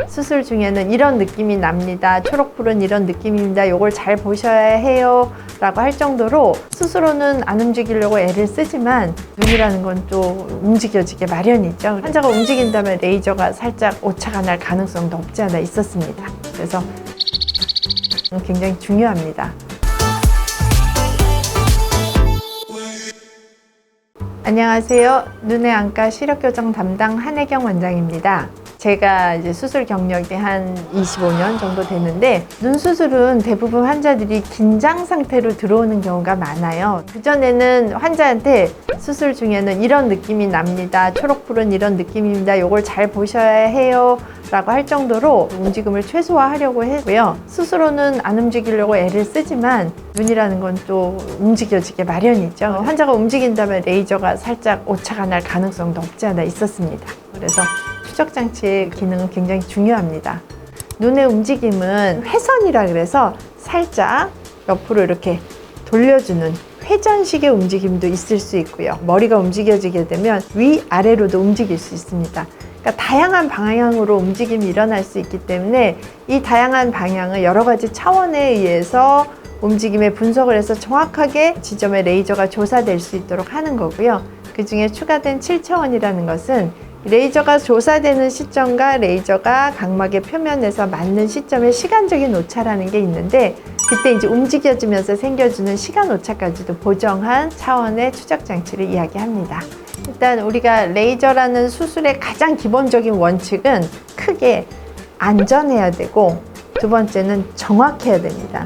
수술 중에는 이런 느낌이 납니다. 초록불은 이런 느낌입니다. 요걸 잘 보셔야 해요. 라고 할 정도로 스스로는 안 움직이려고 애를 쓰지만 눈이라는 건 또 움직여지게 마련이죠. 환자가 움직인다면 레이저가 살짝 오차가 날 가능성도 없지 않아 있었습니다. 그래서 굉장히 중요합니다. 안녕하세요. 눈의 안과 시력교정 담당 한혜경 원장입니다. 제가 이제 수술 경력이 한 25년 정도 됐는데 눈 수술은 대부분 환자들이 긴장 상태로 들어오는 경우가 많아요. 그전에는 환자한테 수술 중에는 이런 느낌이 납니다. 초록불은 이런 느낌입니다. 요걸 잘 보셔야 해요. 라고 할 정도로 움직임을 최소화하려고 했고요. 스스로는 안 움직이려고 애를 쓰지만 눈이라는 건 또 움직여지게 마련이죠. 환자가 움직인다면 레이저가 살짝 오차가 날 가능성도 없지 않아 있었습니다. 그래서 추적 장치의 기능은 굉장히 중요합니다. 눈의 움직임은 회선이라 그래서 살짝 옆으로 이렇게 돌려주는 회전식의 움직임도 있을 수 있고요. 머리가 움직여지게 되면 위아래로도 움직일 수 있습니다. 그러니까 다양한 방향으로 움직임이 일어날 수 있기 때문에 이 다양한 방향을 여러 가지 차원에 의해서 움직임의 분석을 해서 정확하게 지점에 레이저가 조사될 수 있도록 하는 거고요. 그 중에 추가된 7차원이라는 것은 레이저가 조사되는 시점과 레이저가 각막의 표면에서 맞는 시점의 시간적인 오차라는 게 있는데 그때 이제 움직여지면서 생겨주는 시간 오차까지도 보정한 차원의 추적 장치를 이야기합니다. 일단 우리가 레이저라는 수술의 가장 기본적인 원칙은 크게 안전해야 되고 두 번째는 정확해야 됩니다.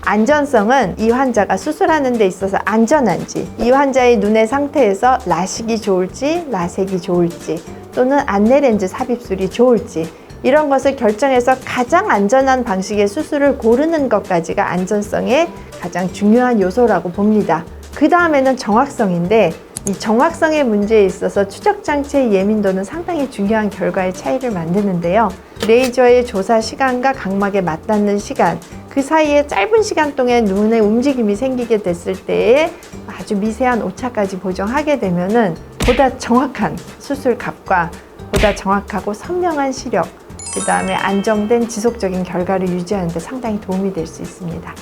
안전성은 이 환자가 수술하는 데 있어서 안전한지, 이 환자의 눈의 상태에서 라식이 좋을지, 라섹이 좋을지, 또는 안내렌즈 삽입술이 좋을지 이런 것을 결정해서 가장 안전한 방식의 수술을 고르는 것까지가 안전성의 가장 중요한 요소라고 봅니다. 그 다음에는 정확성인데 이 정확성의 문제에 있어서 추적 장치의 예민도는 상당히 중요한 결과의 차이를 만드는데요. 레이저의 조사 시간과 각막에 맞닿는 시간, 그 사이에 짧은 시간 동안에 눈의 움직임이 생기게 됐을 때에 아주 미세한 오차까지 보정하게 되면은 보다 정확한 수술값과 보다 정확하고 선명한 시력, 그 다음에 안정된 지속적인 결과를 유지하는 데 상당히 도움이 될 수 있습니다.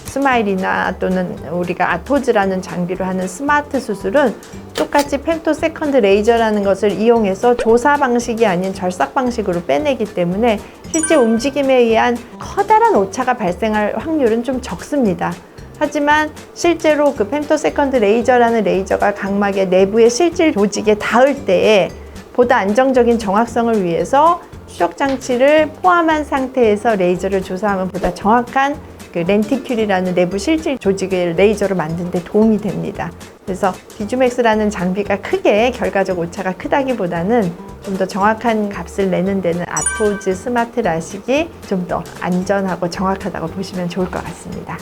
스마일이나 또는 우리가 아토즈라는 장비로 하는 스마트 수술은 똑같이 femtoseconds 레이저라는 것을 이용해서 조사 방식이 아닌 절삭 방식으로 빼내기 때문에 실제 움직임에 의한 커다란 오차가 발생할 확률은 좀 적습니다. 하지만 실제로 그 femtoseconds 레이저라는 레이저가 각막의 내부의 실질 조직에 닿을 때에 보다 안정적인 정확성을 위해서 추적 장치를 포함한 상태에서 레이저를 조사하면 보다 정확한 그 렌티큘이라는 내부 실질 조직을 레이저로 만드는 데 도움이 됩니다. 그래서 비주맥스라는 장비가 크게 결과적 오차가 크다기보다는 좀 더 정확한 값을 내는 데는 아토즈 스마트 라식이 좀 더 안전하고 정확하다고 보시면 좋을 것 같습니다.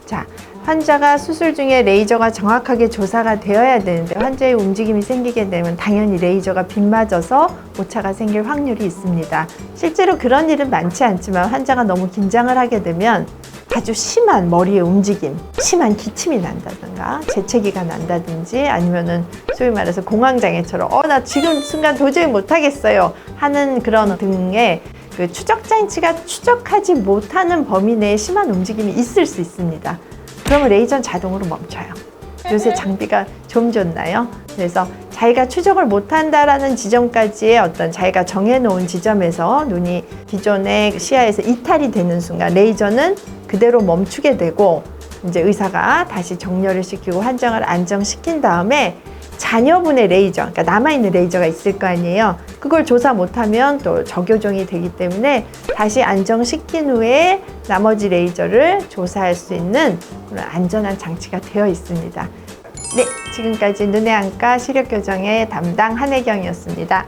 자, 환자가 수술 중에 레이저가 정확하게 조사가 되어야 되는데 환자의 움직임이 생기게 되면 당연히 레이저가 빗맞아서 오차가 생길 확률이 있습니다. 실제로 그런 일은 많지 않지만 환자가 너무 긴장을 하게 되면 아주 심한 머리의 움직임, 심한 기침이 난다든가 재채기가 난다든지 아니면은 소위 말해서 공황장애처럼 나 지금 순간 도저히 못하겠어요 하는 그런 등의 그 추적 장치가 추적하지 못하는 범위 내에 심한 움직임이 있을 수 있습니다. 그러면 레이저는 자동으로 멈춰요. 요새 장비가 좀 좋나요? 그래서 자기가 추적을 못한다라는 지점까지의 어떤 자기가 정해놓은 지점에서 눈이 기존의 시야에서 이탈이 되는 순간 레이저는 그대로 멈추게 되고 이제 의사가 다시 정렬을 시키고 환자를 안정시킨 다음에 잔여분의 레이저, 그러니까 남아있는 레이저가 있을 거 아니에요. 그걸 조사 못하면 또 적요정이 되기 때문에 다시 안정시킨 후에 나머지 레이저를 조사할 수 있는 그런 안전한 장치가 되어 있습니다. 네, 지금까지 눈의 안과 시력교정의 담당 한혜경이었습니다.